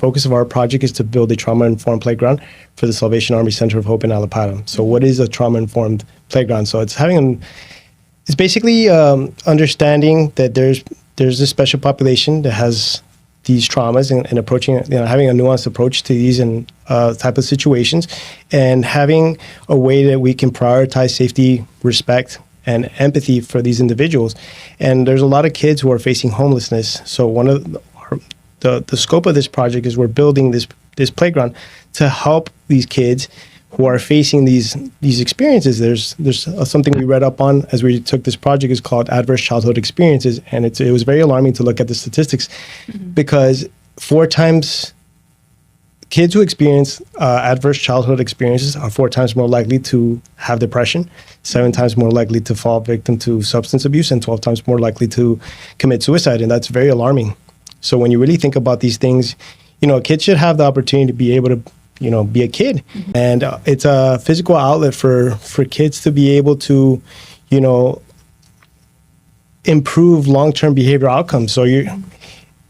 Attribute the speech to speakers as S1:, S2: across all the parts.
S1: focus of our project is to build a trauma-informed playground for the Salvation Army Center of Hope in Alapata. So what is a trauma-informed playground? So it's basically understanding that there's a special population that has these traumas and approaching, having a nuanced approach to these and type of situations, and having a way that we can prioritize safety, respect, and empathy for these individuals. And there's a lot of kids who are facing homelessness. So one of the scope of this project is we're building this playground to help these kids who are facing these experiences. There's something we read up on as we took this project is called adverse childhood experiences, and it was very alarming to look at the statistics because 4 times kids who experience adverse childhood experiences are 4 times more likely to have depression, 7 times more likely to fall victim to substance abuse, and 12 times more likely to commit suicide, and that's very alarming. So when you really think about these things, a kid should have the opportunity to be able to be a kid. And it's a physical outlet for kids to be able to, improve long-term behavior outcomes. So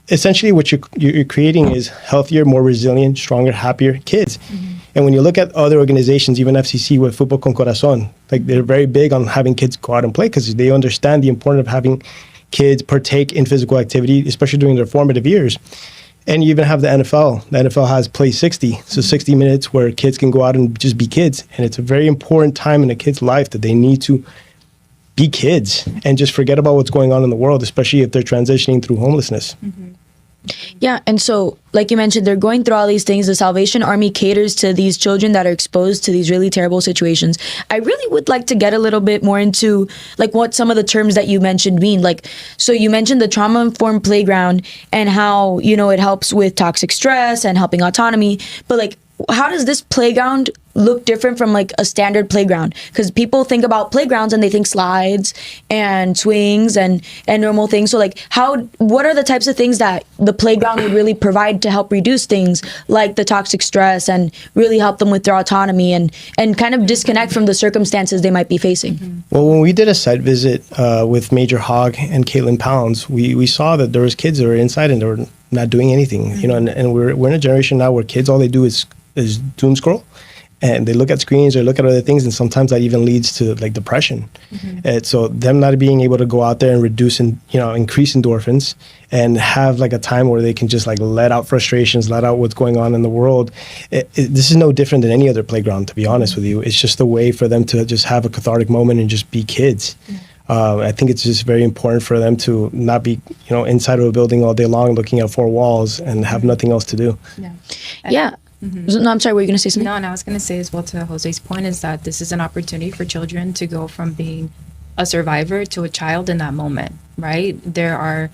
S1: essentially what you're creating is healthier, more resilient, stronger, happier kids. And when you look at other organizations, even FCC with Fútbol con Corazón, like they're very big on having kids go out and play because they understand the importance of having kids partake in physical activity, especially during their formative years. And you even have the NFL. The NFL has Play 60, so 60 minutes where kids can go out and just be kids. And it's a very important time in a kid's life that they need to be kids and just forget about what's going on in the world, especially if they're transitioning through homelessness.
S2: Yeah, and so, like you mentioned, they're going through all these things. The Salvation Army caters to these children that are exposed to these really terrible situations. I really would like to get a little bit more into, like, what some of the terms that you mentioned mean. Like, so you mentioned the trauma-informed playground and how, it helps with toxic stress and helping autonomy. But, like, how does this playground look different from like a standard playground? Because people think about playgrounds and they think slides and swings and normal things. So like what are the types of things that the playground would really provide to help reduce things like the toxic stress and really help them with their autonomy and kind of disconnect from the circumstances they might be facing?
S1: Well, when we did a site visit with Major Hogg and Caitlin Pounds, we saw that there was kids that were inside and they were not doing anything, and we're in a generation now where kids, all they do is doom scroll. And they look at screens or look at other things, and sometimes that even leads to like depression. And so them not being able to go out there and reduce and increase endorphins and have like a time where they can just like let out frustrations, let out what's going on in the world. This is no different than any other playground, to be honest with you. It's just a way for them to just have a cathartic moment and just be kids. I think it's just very important for them to not be, inside of a building all day long looking at 4 walls and have nothing else to do.
S2: Yeah. No, I'm sorry, were you going to say something?
S3: No, and I was going to say as well to Jose's point is that this is an opportunity for children to go from being a survivor to a child in that moment, right? There are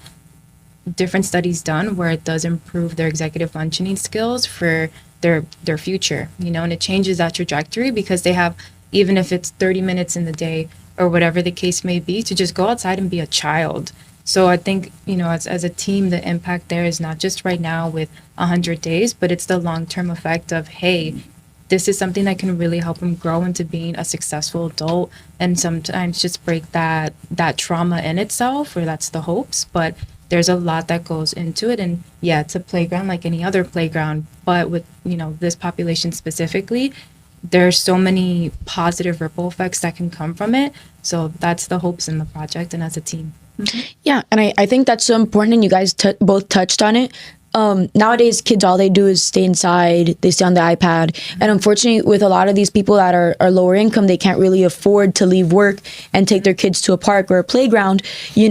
S3: different studies done where it does improve their executive functioning skills for their future, and it changes that trajectory because they have, even if it's 30 minutes in the day or whatever the case may be, to just go outside and be a child. So I think, as a team, the impact there is not just right now with 100 days, but it's the long-term effect of, hey, this is something that can really help them grow into being a successful adult and sometimes just break that trauma in itself, or that's the hopes. But there's a lot that goes into it. And yeah, it's a playground like any other playground. But with, this population specifically, there's so many positive ripple effects that can come from it. So that's the hopes in the project and as a team.
S2: Yeah, and I think that's so important, and you guys both touched on it. Nowadays, kids, all they do is stay inside, they stay on the iPad. And unfortunately, with a lot of these people that are lower income, they can't really afford to leave work and take their kids to a park or a playground.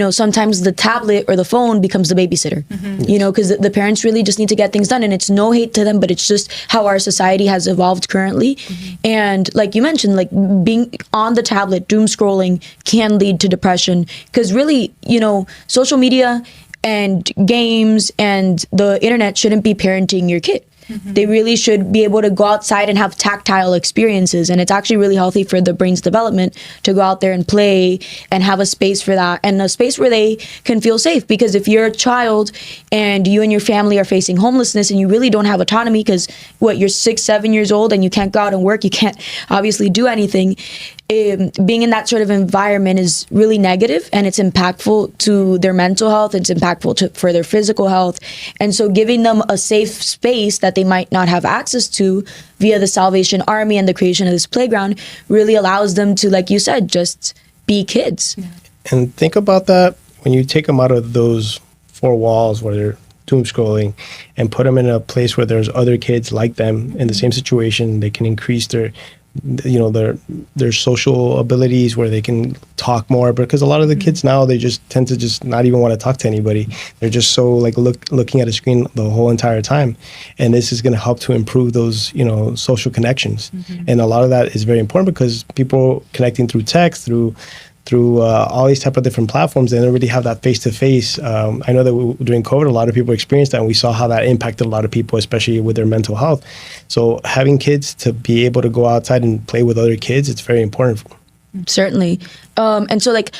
S2: Sometimes the tablet or the phone becomes the babysitter, because the parents really just need to get things done. And it's no hate to them, but it's just how our society has evolved currently. And like you mentioned, like being on the tablet, doom scrolling can lead to depression, because really, social media and games and the internet shouldn't be parenting your kid. They really should be able to go outside and have tactile experiences. And it's actually really healthy for the brain's development to go out there and play and have a space for that, and a space where they can feel safe. Because if you're a child and you and your family are facing homelessness and you really don't have autonomy because you're 6, 7 years old and you can't go out and work, you can't obviously do anything, being in that sort of environment is really negative, and it's impactful to their mental health. It's impactful for their physical health. And so giving them a safe space that they might not have access to via the Salvation Army and the creation of this playground really allows them to, like you said, just be kids.
S3: Yeah.
S1: And think about that when you take them out of those four walls where they're doom scrolling and put them in a place where there's other kids like them in the same situation. They can increase their their social abilities, where they can talk more, because a lot of the kids now, they just tend to just not even want to talk to anybody. They're just so like looking at a screen the whole entire time, and this is going to help to improve those social connections. And a lot of that is very important because people connecting through text, through all these type of different platforms, they don't really have that face-to-face. I know that during COVID, a lot of people experienced that, and we saw how that impacted a lot of people, especially with their mental health. So having kids to be able to go outside and play with other kids, it's very important.
S2: Certainly. And so, like,